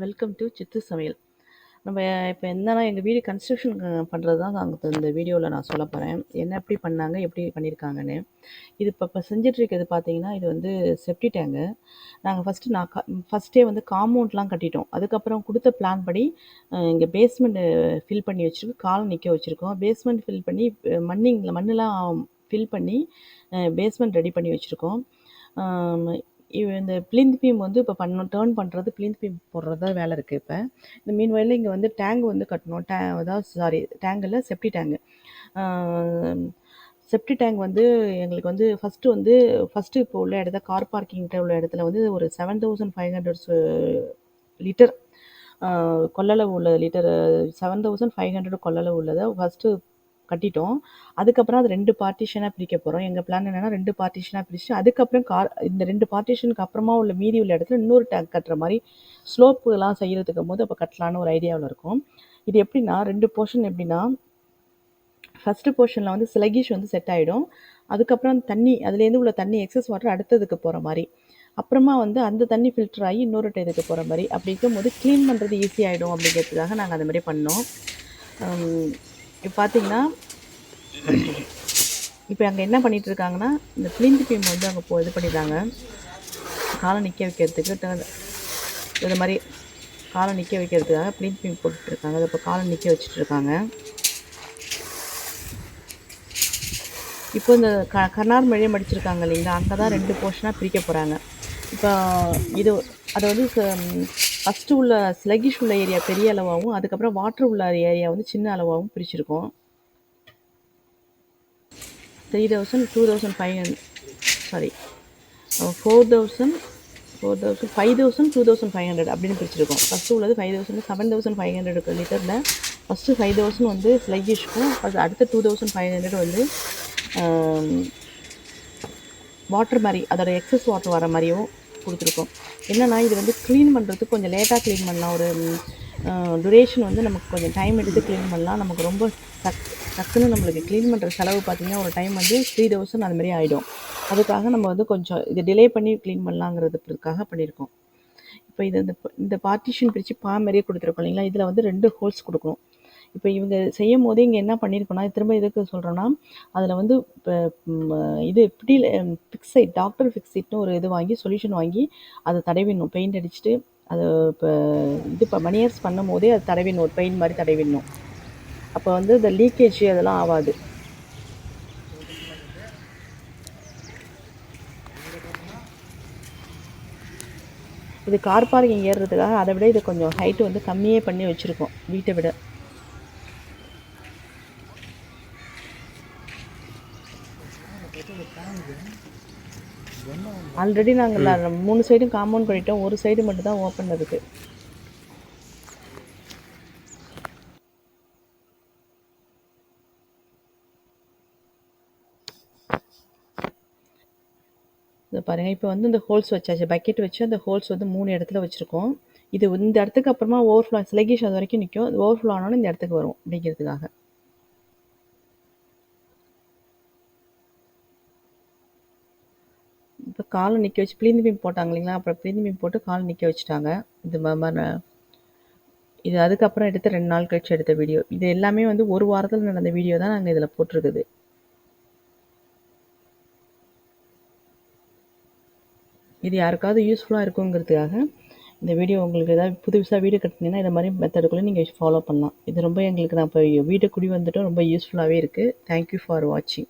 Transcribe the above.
Welcome to சித்து சமையல். நம்ம இப்போ என்னன்னா எங்கள் வீடு கன்ஸ்ட்ரக்ஷன் பண்ணுறது தான் நாங்கள் இந்த வீடியோவில் நான் சொல்ல போகிறேன். என்ன எப்படி பண்ணாங்க, எப்படி பண்ணியிருக்காங்கன்னு. இது இப்போ செஞ்சுட்டு இருக்கிறது பார்த்தீங்கன்னா, இது வந்து செப்டி டேங்கு. நாங்கள் ஃபஸ்ட்டே வந்து காம்பவுண்ட்லாம் கட்டிட்டோம். அதுக்கப்புறம் கொடுத்த பிளான் படி இங்கே பேஸ்மெண்ட்டு ஃபில் பண்ணி வச்சுருக்கு, கால் நிற்க வச்சுருக்கோம். பேஸ்மெண்ட் ஃபில் பண்ணி மண்ணெலாம் ஃபில் பண்ணி பேஸ்மெண்ட் ரெடி பண்ணி வச்சுருக்கோம். இந்த பிளிந்த் பீம் வந்து இப்போ டேர்ன் பண்ணுறது, பிளிந்த் பீம் போடுறது தான் வேலை இருக்குது இப்போ. இந்த மீன்வயலில் இங்கே வந்து டேங்க் வந்து கட்டணும். அதாவது டேங்க் இல்லை, செப்டி டேங்கு. செப்டி டேங்க் வந்து எங்களுக்கு வந்து ஃபஸ்ட்டு இப்போ உள்ள இடத்த கார் பார்க்கிங்கிட்ட உள்ள இடத்துல வந்து ஒரு 7500 லிட்டர் கொள்ளளவு உள்ள லிட்டர் 7500 கொள்ளளவு உள்ளதை ஃபஸ்ட்டு கட்டிட்டோம். அதுக்கப்புறம் அது 2 பார்ட்டிஷனாக பிரிக்க போகிறோம். எங்கள் பிளான் என்னென்னா 2 பார்ட்டிஷனாக பிரிச்சுட்டு அதுக்கப்புறம் இந்த 2 பார்ட்டிஷனுக்கு அப்புறமா உள்ள மீதி உள்ள இடத்துல இன்னொரு டேங்க் கட்டுற மாதிரி ஸ்லோப்புலாம் செய்கிறதுக்கும் போது அப்போ கட்டலான்னு ஒரு ஐடியாவில் இருக்கும். இது எப்படின்னா 2 போர்ஷன். எப்படின்னா ஃபஸ்ட்டு போர்ஷனில் வந்து ஸ்லகிஷ் வந்து செட் ஆகிடும். அதுக்கப்புறம் அதுலேருந்து உள்ள தண்ணி எக்ஸஸ் வாட்டர் அடுத்ததுக்கு போகிற மாதிரி, அப்புறமா வந்து அந்த தண்ணி ஃபில்டர் ஆகி இன்னொரு இதுக்கு போகிற மாதிரி, அப்படி இருக்கும்போது க்ளீன் பண்ணுறது ஈஸி ஆகிடும் அப்படிங்கிறதுக்காக நாங்கள் அந்த மாதிரி பண்ணோம். இப்போ பார்த்தீங்கன்னா இப்போ அங்கே என்ன பண்ணிகிட்டு இருக்காங்கன்னா, இந்த பிளிந்த் பீம் வந்து அங்கே இது பண்ணிடுறாங்க, காலை நிற்க வைக்கிறதுக்கு. இது மாதிரி காலை நிற்க வைக்கிறதுக்காக பிளிந்த் பீம் போட்டுட்ருக்காங்க. அதை இப்போ காலை நிற்க வச்சுட்ருக்காங்க. இப்போ இந்த கர்னார் மழையை அடிச்சிருக்காங்க இல்லைங்களா, அங்கே தான் 2 போர்ஷனாக பிரிக்க போகிறாங்க. இப்போ அதை வந்து ஃபஸ்ட்டு உள்ள ஸ்லகிஷ் உள்ள ஏரியா பெரிய அளவாகவும், அதுக்கப்புறம் வாட்டர் உள்ள ஏரியா வந்து சின்ன அளவாகவும் பிரிச்சிருக்கோம். 3000, 2500 சாரி 4000, 5000, 2500 அப்படின்னு பிரிச்சிருக்கோம். ஃபஸ்ட்டு உள்ளது 5000, 7500 லிட்டரில் ஃபஸ்ட்டு 5000 வந்து ஸ்லகிஷ்க்கும், அது அடுத்த 2500 வந்து வாட்டர் மாதிரி, அதோட எக்ஸஸ் வாட்டர் வர மாதிரியும் கொடுத்துருக்கோம். என்னென்னா இது வந்து க்ளீன் பண்ணுறதுக்கு கொஞ்சம் லேட்டாக க்ளீன் பண்ணலாம். ஒரு டுரேஷன் வந்து நமக்கு கொஞ்சம் டைம் எடுத்து க்ளீன் பண்ணலாம். நமக்கு ரொம்ப டக்குன்னு நம்மளுக்கு க்ளீன் பண்ணுற செலவு பார்த்திங்கன்னா ஒரு டைம் வந்து 3000 அது மாதிரி ஆகிடும். அதுக்காக நம்ம வந்து கொஞ்சம் இது டிலே பண்ணி க்ளீன் பண்ணலாங்கிறதுக்காக பண்ணியிருக்கோம். இப்போ இந்த பார்ட்டிஷன் பிரித்து மாதிரியே கொடுத்துருக்கோம் இல்லைங்களா, இதில் வந்து 2 ஹோல்ஸ் கொடுக்கணும். இப்போ இவங்க செய்யும் போதே இங்கே என்ன பண்ணியிருக்கோன்னா, திரும்ப எதுக்கு சொல்கிறோன்னா, அதில் வந்து இப்போ இது டாக்டர் ஃபிக்ஸைட்னு ஒரு இது வாங்கி, சொல்யூஷன் வாங்கி அதை தடவிடணும். பெயிண்ட் அடிச்சுட்டு அதை இப்போ மணியர்ஸ் பண்ணும் போதே அது தடவிடணும், ஒரு பெயிண்ட் மாதிரி தடவிடணும். அப்போ வந்து இந்த லீக்கேஜ் அதெல்லாம் ஆகாது. இது கார் பார்க்கிங் ஏறுறதுக்காக அதை விட இது கொஞ்சம் ஹைட்டு வந்து கம்மியே பண்ணி வச்சுருக்கோம் வீட்டை விட. ஆல்ரெடி நாங்கள் 3 சைடும் காம்பவுண்ட் பண்ணிட்டோம், ஒரு சைடு மட்டும் தான் ஓப்பன் இருக்குது. இதை பாருங்கள், இப்போ வந்து இந்த ஹோல்ஸ் வச்சாச்சு, பக்கெட் வச்சு அந்த ஹோல்ஸ் வந்து 3 இடத்துல வச்சுருக்கோம். இது இந்த இடத்துக்கு அப்புறமா ஓவர்ஃப்ளோ ஸ்லகிஷ் அது வரைக்கும் நிற்கும். அது ஓவர்ஃப்ளோ ஆனாலும் இந்த இடத்துக்கு வரும் அப்படிங்கிறதுக்காக. இப்போ காலை நிற்க வச்சு பிளிந்த் பீம் போட்டாங்க இல்லைங்களா, அப்புறம் பிளிந்த் பீம் போட்டு காலை நிற்க வச்சுட்டாங்க. இது அதுக்கப்புறம் எடுத்த 2 நாள் கழிச்சு எடுத்த வீடியோ. இது எல்லாமே வந்து ஒரு வாரத்தில் நடந்த வீடியோ தான் நாங்கள் இதில் போட்டிருக்குது. இது யாருக்காவது யூஸ்ஃபுல்லாக இருக்குங்கிறதுக்காக இந்த வீடியோ. உங்களுக்கு ஏதாவது புதுசாக வீடு கட்டினீங்கன்னா இந்த மாதிரி மெத்தடுக்குள்ளே நீங்கள் ஃபாலோ பண்ணலாம். இது ரொம்ப எங்களுக்கு நான் இப்போ வீடு குடி வந்துட்டோம், ரொம்ப யூஸ்ஃபுல்லாகவே இருக்குது. தேங்க்யூ ஃபார் வாட்சிங்.